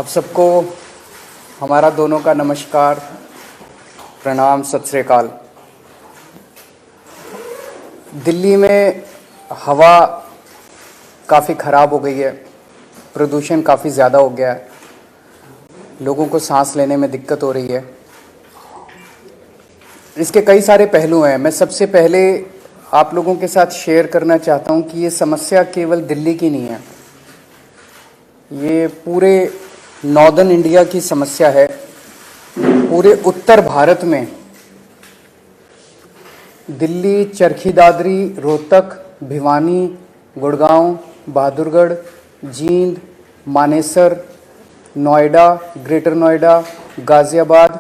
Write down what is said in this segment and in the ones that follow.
आप सबको हमारा दोनों का नमस्कार, प्रणाम, सत श्री अकाल। दिल्ली में हवा काफ़ी ख़राब हो गई है, प्रदूषण काफ़ी ज़्यादा हो गया है, लोगों को सांस लेने में दिक्कत हो रही है। इसके कई सारे पहलू हैं। मैं सबसे पहले आप लोगों के साथ शेयर करना चाहता हूं कि ये समस्या केवल दिल्ली की नहीं है, ये पूरे नॉर्दर्न इंडिया की समस्या है। पूरे उत्तर भारत में दिल्ली, चरखी दादरी, रोहतक, भिवानी, गुड़गांव, बहादुरगढ़, जींद, मानेसर, नोएडा, ग्रेटर नोएडा, गाज़ियाबाद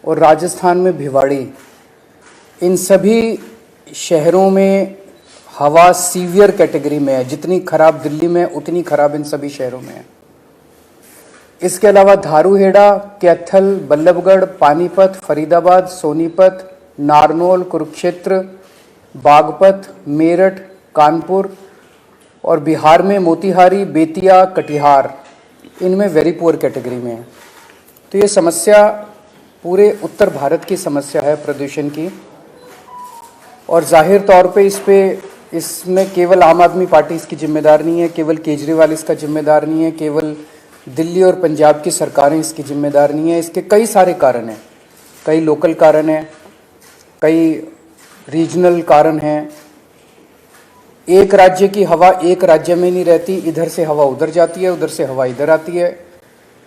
और राजस्थान में भिवाड़ी, इन सभी शहरों में हवा सीवियर कैटेगरी में है। जितनी खराब दिल्ली में उतनी खराब इन सभी शहरों में है। इसके अलावा धारूहेड़ा, कैथल, बल्लभगढ़, पानीपत, फरीदाबाद, सोनीपत, नारनौल, कुरुक्षेत्र, बागपत, मेरठ, कानपुर और बिहार में मोतिहारी, बेतिया, कटिहार, इनमें वेरी पुअर कैटेगरी में है। तो ये समस्या पूरे उत्तर भारत की समस्या है प्रदूषण की, और जाहिर तौर पे इसमें केवल आम आदमी पार्टी इसकी जिम्मेदार नहीं है, केवल केजरीवाल इसका जिम्मेदार नहीं है, केवल दिल्ली और पंजाब की सरकारें इसकी जिम्मेदार नहीं है। इसके कई सारे कारण हैं, कई लोकल कारण हैं, कई रीजनल कारण हैं। एक राज्य की हवा एक राज्य में नहीं रहती, इधर से हवा उधर जाती है, उधर से हवा इधर आती है।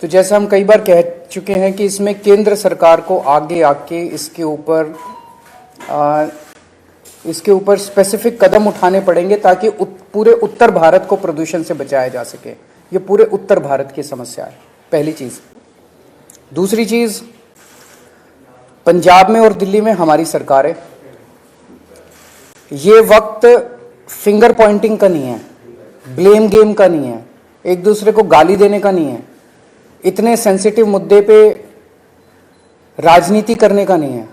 तो जैसा हम कई बार कह चुके हैं कि इसमें केंद्र सरकार को आगे आके इसके ऊपर स्पेसिफिक कदम उठाने पड़ेंगे ताकि पूरे उत्तर भारत को प्रदूषण से बचाया जा सके। ये पूरे उत्तर भारत की समस्या है, पहली चीज। दूसरी चीज, पंजाब में और दिल्ली में हमारी सरकार है। ये वक्त फिंगर पॉइंटिंग का नहीं है, ब्लेम गेम का नहीं है, एक दूसरे को गाली देने का नहीं है, इतने सेंसिटिव मुद्दे पे राजनीति करने का नहीं है।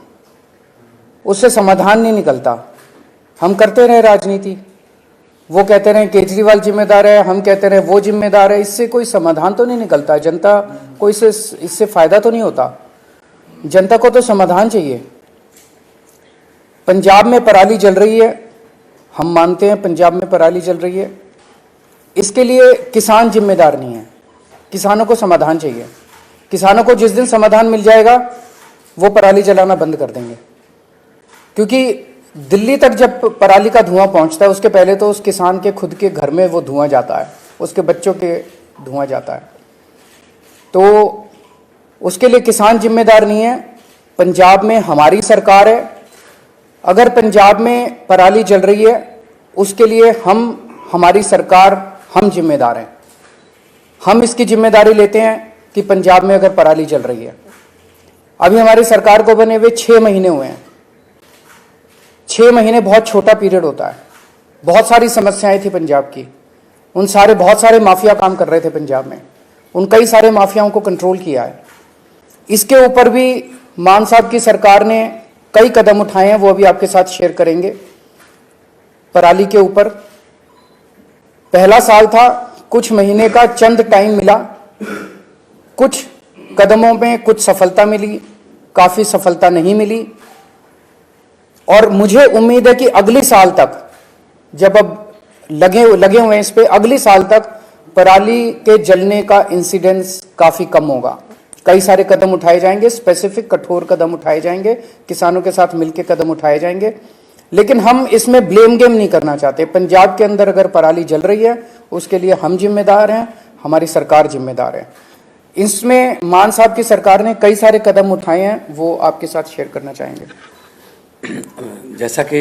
उससे समाधान नहीं निकलता। हम करते रहे राजनीति, वो कहते रहे केजरीवाल जिम्मेदार है, हम कहते रहे वो जिम्मेदार है, इससे कोई समाधान तो नहीं निकलता। जनता को इससे फायदा तो नहीं होता। जनता को तो समाधान चाहिए। पंजाब में पराली जल रही है, हम मानते हैं पंजाब में पराली जल रही है, इसके लिए किसान जिम्मेदार नहीं है, किसानों को समाधान चाहिए। किसानों को जिस दिन समाधान मिल जाएगा वो पराली जलाना बंद कर देंगे, क्योंकि दिल्ली तक जब पराली का धुआं पहुंचता है उसके पहले तो उस किसान के खुद के घर में वो धुआं जाता है, उसके बच्चों के धुआं जाता है। तो उसके लिए किसान जिम्मेदार नहीं है। पंजाब में हमारी सरकार है। अगर पंजाब में पराली जल रही है उसके लिए हमारी सरकार, हम जिम्मेदार हैं। हम इसकी जिम्मेदारी लेते हैं कि पंजाब में अगर पराली जल रही है, अभी हमारी सरकार को बने हुए 6 महीने हुए हैं। 6 महीने बहुत छोटा पीरियड होता है। बहुत सारी समस्याएं थी पंजाब की, बहुत सारे माफिया काम कर रहे थे पंजाब में, उन कई सारे माफियाओं को कंट्रोल किया है। इसके ऊपर भी मान साहब की सरकार ने कई कदम उठाए हैं, वो अभी आपके साथ शेयर करेंगे। पराली के ऊपर पहला साल था, कुछ महीने का चंद टाइम मिला, कुछ कदमों में कुछ सफलता मिली, काफी सफलता नहीं मिली। और मुझे उम्मीद है कि अगले साल तक, जब अब लगे हुए हैं इस पे, अगले साल तक पराली के जलने का इंसिडेंस काफी कम होगा। कई सारे कदम उठाए जाएंगे, स्पेसिफिक कठोर कदम उठाए जाएंगे, किसानों के साथ मिलकर कदम उठाए जाएंगे। लेकिन हम इसमें ब्लेम गेम नहीं करना चाहते। पंजाब के अंदर अगर पराली जल रही है उसके लिए हम जिम्मेदार हैं, हमारी सरकार जिम्मेदार है। इसमें मान साहब की सरकार ने कई सारे कदम उठाए हैं, वो आपके साथ शेयर करना चाहेंगे। जैसा कि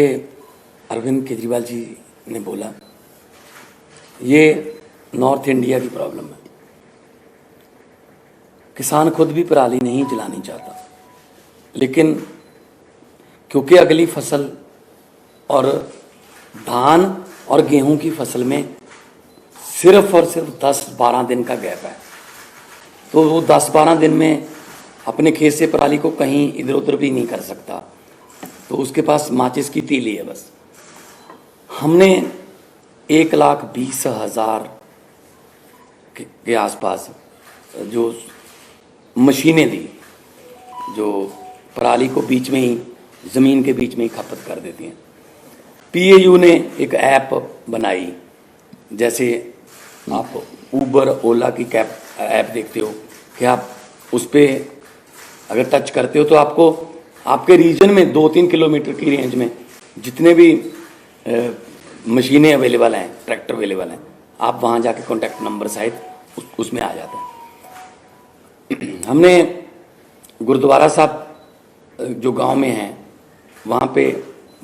अरविंद केजरीवाल जी ने बोला, ये नॉर्थ इंडिया की प्रॉब्लम है। किसान खुद भी पराली नहीं जलानी चाहता, लेकिन क्योंकि अगली फसल और धान और गेहूं की फसल में सिर्फ और सिर्फ 10-12 दिन का गैप है, तो वो 10-12 दिन में अपने खेत से पराली को कहीं इधर उधर भी नहीं कर सकता, तो उसके पास माचिस की तीली है बस। हमने 1,20,000 के आसपास जो मशीनें दी जो पराली को बीच में ही, ज़मीन के बीच में ही खपत कर देती हैं। पीएयू ने एक ऐप बनाई, जैसे आप ऊबर ओला की कैब ऐप देखते हो कि आप उस पर अगर टच करते हो तो आपको आपके रीजन में 2-3 किलोमीटर की रेंज में जितने भी मशीनें अवेलेबल हैं, ट्रैक्टर अवेलेबल हैं, आप वहाँ जाके कॉन्टैक्ट नंबर सहित उसमें आ जाते हैं। हमने गुरुद्वारा साहब जो गांव में हैं वहाँ पे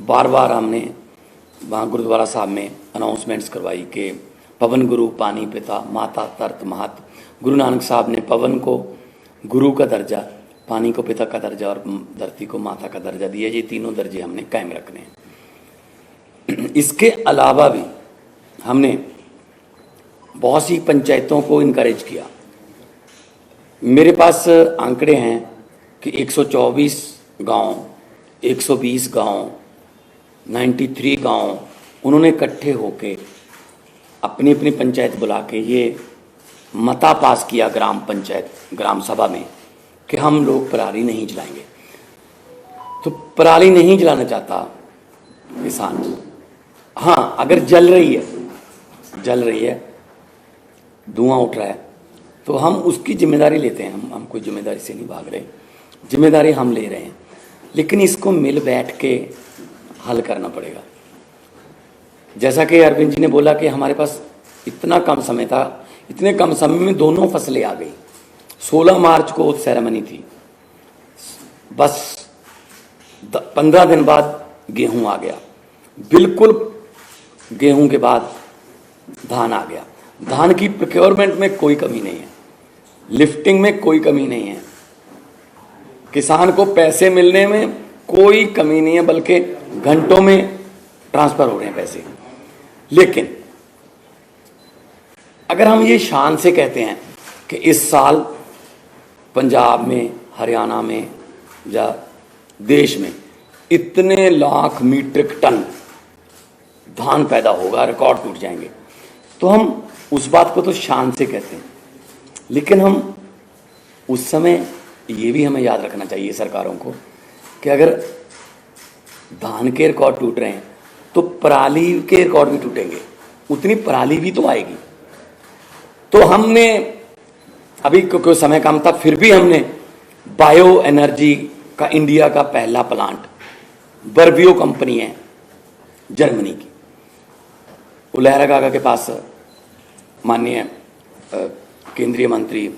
बार बार हमने वहाँ गुरुद्वारा साहब में अनाउंसमेंट्स करवाई कि पवन गुरु पानी पिता माता तरत महत। गुरु नानक साहब ने पवन को गुरु का दर्जा, पानी को पिता का दर्जा और धरती को माता का दर्जा दिया। ये तीनों दर्जे हमने कायम रखने हैं। इसके अलावा भी हमने बहुत सी पंचायतों को इनकरेज किया। मेरे पास आंकड़े हैं कि 124 गांव, 120 गांव, 93 गांव उन्होंने इकट्ठे होके अपनी अपनी पंचायत बुला के ये मता पास किया ग्राम पंचायत, ग्राम सभा में कि हम लोग पराली नहीं जलाएंगे। तो पराली नहीं जलाना चाहता किसान, हाँ अगर जल रही है, धुआं उठ रहा है, तो हम उसकी जिम्मेदारी लेते हैं। हम कोई जिम्मेदारी से नहीं भाग रहे, जिम्मेदारी हम ले रहे हैं, लेकिन इसको मिल बैठ के हल करना पड़ेगा। जैसा कि अरविंद जी ने बोला कि हमारे पास इतना कम समय था, इतने कम समय में दोनों फसलें आ गई। 16 मार्च को सेरेमनी थी, बस 15 दिन बाद गेहूं आ गया, बिल्कुल गेहूं के बाद धान आ गया। धान की प्रोक्योरमेंट में कोई कमी नहीं है, लिफ्टिंग में कोई कमी नहीं है, किसान को पैसे मिलने में कोई कमी नहीं है, बल्कि घंटों में ट्रांसफर हो रहे हैं पैसे। लेकिन अगर हम ये शान से कहते हैं कि इस साल पंजाब में, हरियाणा में या देश में इतने लाख मीट्रिक टन धान पैदा होगा, रिकॉर्ड टूट जाएंगे, तो हम उस बात को तो शान से कहते हैं। लेकिन हम उस समय ये भी हमें याद रखना चाहिए सरकारों को कि अगर धान के रिकॉर्ड टूट रहे हैं तो पराली के रिकॉर्ड भी टूटेंगे, उतनी पराली भी तो आएगी। तो हमने अभी क्योंकि समय कम था, फिर भी हमने बायो एनर्जी का इंडिया का पहला प्लांट, बर्वियो कंपनी है जर्मनी की, उलहरा काका के पास माननीय केंद्रीय मंत्री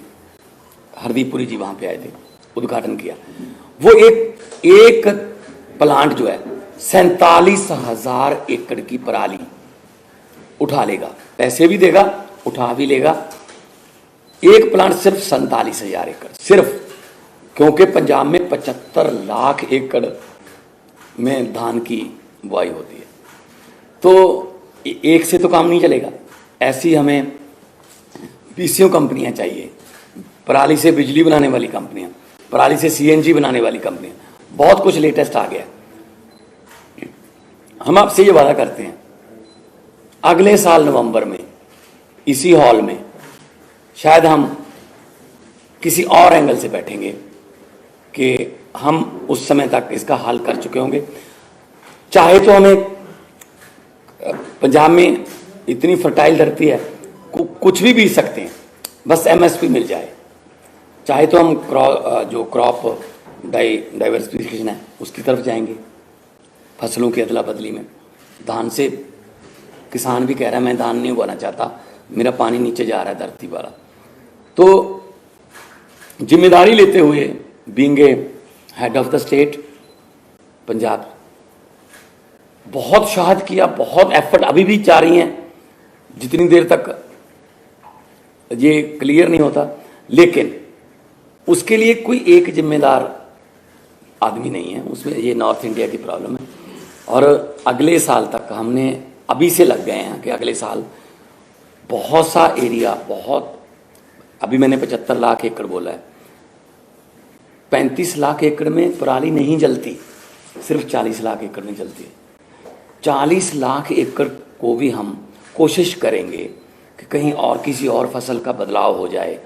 हरदीप पुरी जी वहाँ पे आए थे, उद्घाटन किया। वो एक प्लांट जो है 47,000 एकड़ की पराली उठा लेगा, पैसे भी देगा, उठा भी लेगा। एक प्लांट सिर्फ 47,000 एकड़, सिर्फ क्योंकि पंजाब में 75 लाख एकड़ में धान की बुआई होती है, तो एक से तो काम नहीं चलेगा। ऐसी हमें पीसीओ कंपनियां चाहिए, पराली से बिजली बनाने वाली कंपनियां, पराली से सीएनजी बनाने वाली कंपनियां, बहुत कुछ लेटेस्ट आ गया। हम आपसे ये वादा करते हैं अगले साल नवंबर में इसी हॉल में शायद हम किसी और एंगल से बैठेंगे कि हम उस समय तक इसका हल कर चुके होंगे। चाहे तो हमें पंजाब में इतनी फर्टाइल धरती है, कुछ भी बीज सकते हैं, बस एमएसपी मिल जाए। चाहे तो हम जो क्रॉप डाइवर्सिफिकेशन है उसकी तरफ जाएंगे, फसलों की अदला बदली में। धान से किसान भी कह रहा है मैं धान नहीं उगाना चाहता, मेरा पानी नीचे जा रहा है धरती वाला। तो जिम्मेदारी लेते हुए being a head of the state Punjab, बहुत शहाद किया, बहुत एफर्ट अभी भी जा रही हैं, जितनी देर तक ये क्लियर नहीं होता। लेकिन उसके लिए कोई एक जिम्मेदार आदमी नहीं है, उसमें ये नॉर्थ इंडिया की प्रॉब्लम है। और अगले साल तक हमने अभी से लग गए हैं कि अगले साल बहुत सा एरिया, बहुत, अभी मैंने 75 लाख एकड़ बोला है, 35 लाख एकड़ में पराली नहीं जलती, सिर्फ 40 लाख एकड़ में जलती है। 40 लाख एकड़ को भी हम कोशिश करेंगे कि कहीं और किसी और फसल का बदलाव हो जाए,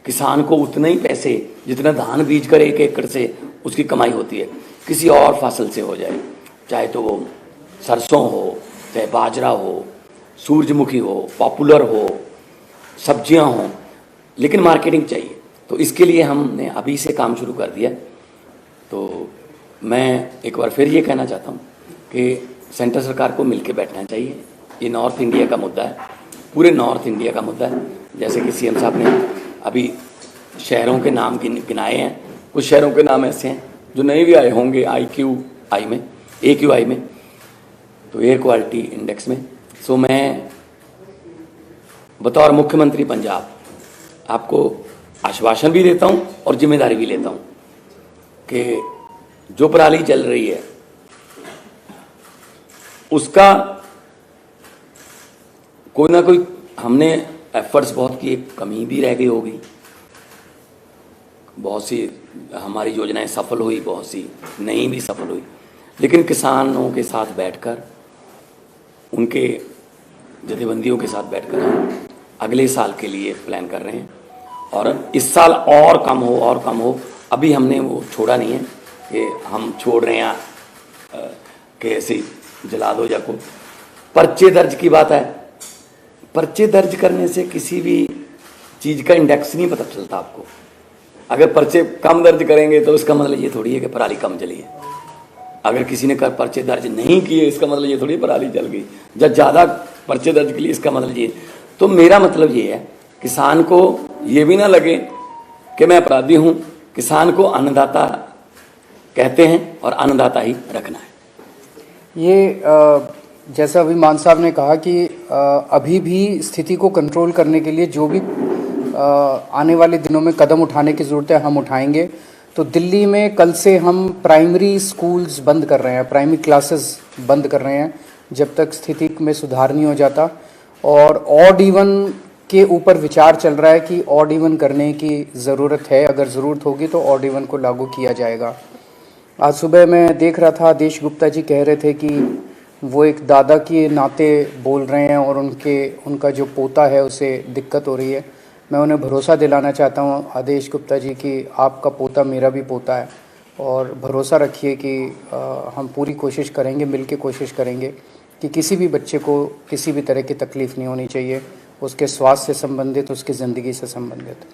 किसान को उतना ही पैसे जितना धान बीज कर 1 एकड़ से उसकी कमाई होती है किसी और फसल से हो जाए, चाहे तो वो सरसों हो, चाहे बाजरा हो, सूरजमुखी हो, पॉपुलर हो, सब्जियां हों, लेकिन मार्केटिंग चाहिए। तो इसके लिए हमने अभी से काम शुरू कर दिया। तो मैं एक बार फिर ये कहना चाहता हूँ कि सेंट्रल सरकार को मिलकर बैठना चाहिए। ये नॉर्थ इंडिया का मुद्दा है, पूरे नॉर्थ इंडिया का मुद्दा है। जैसे कि सीएम साहब ने अभी शहरों के नाम गिनाए हैं, कुछ शहरों के नाम ऐसे हैं जो नहीं भी आए होंगे AQI में, तो एयर क्वालिटी इंडेक्स में। सो मैं बतौर मुख्यमंत्री पंजाब आपको आश्वासन भी देता हूं और जिम्मेदारी भी लेता हूं कि जो पराली चल रही है उसका कोई ना कोई हमने एफर्ट्स बहुत किए, कमी भी रह गई होगी, बहुत सी हमारी योजनाएं सफल हुई, बहुत सी नहीं भी सफल हुई, लेकिन किसानों के साथ बैठकर, उनके जथेबंदियों के साथ बैठकर हम अगले साल के लिए प्लान कर रहे हैं। और इस साल और कम हो, अभी हमने वो छोड़ा नहीं है कि हम छोड़ रहे हैं कि ऐसे जला दो या को। पर्चे दर्ज की बात है, पर्चे दर्ज करने से किसी भी चीज़ का इंडेक्स नहीं पता चलता आपको। अगर पर्चे कम दर्ज करेंगे तो इसका मतलब ये थोड़ी है कि पराली कम जली है। अगर किसी ने पर्चे दर्ज नहीं किए इसका मतलब ये थोड़ी पराली जल गई। जब ज़्यादा पर्चे दर्ज के लिए इसका मतलब ये। तो मेरा मतलब ये है, किसान को ये भी ना लगे कि मैं अपराधी हूँ। किसान को अन्नदाता कहते हैं और अन्नदाता ही रखना है। ये जैसा अभी मान साहब ने कहा कि अभी भी स्थिति को कंट्रोल करने के लिए जो भी आने वाले दिनों में कदम उठाने की ज़रूरत है हम उठाएंगे। तो दिल्ली में कल से हम प्राइमरी स्कूल्स बंद कर रहे हैं, प्राइमरी क्लासेस बंद कर रहे हैं जब तक स्थिति में सुधार नहीं हो जाता। और ऑड इवन के ऊपर विचार चल रहा है कि ऑड इवन करने की ज़रूरत है, अगर ज़रूरत होगी तो ऑड इवन को लागू किया जाएगा। आज सुबह मैं देख रहा था, आदेश गुप्ता जी कह रहे थे कि वो एक दादा के नाते बोल रहे हैं और उनका जो पोता है उसे दिक्कत हो रही है। मैं उन्हें भरोसा दिलाना चाहता हूं आदेश गुप्ता जी कि आपका पोता मेरा भी पोता है, और भरोसा रखिए कि हम पूरी कोशिश करेंगे, मिलके कोशिश करेंगे कि किसी भी बच्चे को किसी भी तरह की तकलीफ़ नहीं होनी चाहिए, उसके स्वास्थ्य से संबंधित, उसकी ज़िंदगी से संबंधित।